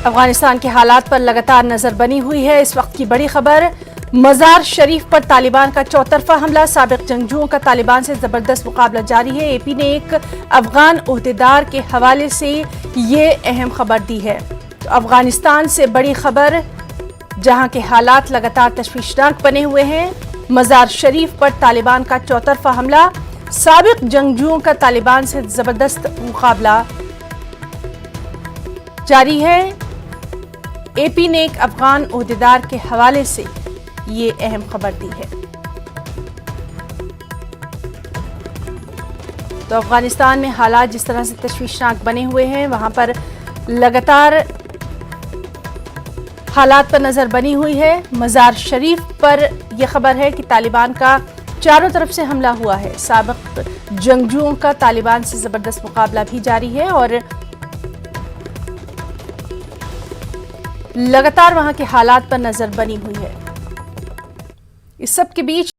अफगानिस्तान के हालात पर लगातार नजर बनी हुई है। इस वक्त की बड़ी खबर, मजार शरीफ पर तालिबान का चौतरफा हमला। साबिक जंगजुओं का तालिबान से जबरदस्त मुकाबला जारी है। एपी ने एक अफगान ओहदेदार के हवाले से ये अहम खबर दी है। तो अफगानिस्तान से बड़ी खबर, जहां के हालात लगातार तशवीशनाक बने हुए हैं। मजार शरीफ पर तालिबान का चौतरफा हमला, साबिक जंगजुओं का तालिबान से जबरदस्त मुकाबला जारी है। एपी ने एक अफगान ओहदेदार के हवाले से ये अहम खबर दी है। तो अफगानिस्तान में हालात जिस तरह से तशवीशनाक बने हुए हैं, वहां पर लगातार हालात पर नजर बनी हुई है। मजार शरीफ पर यह खबर है कि तालिबान का चारों तरफ से हमला हुआ है। साबिक जंगजुओं का तालिबान से जबरदस्त मुकाबला भी जारी है और लगातार वहां के हालात पर नजर बनी हुई है। इस सब के बीच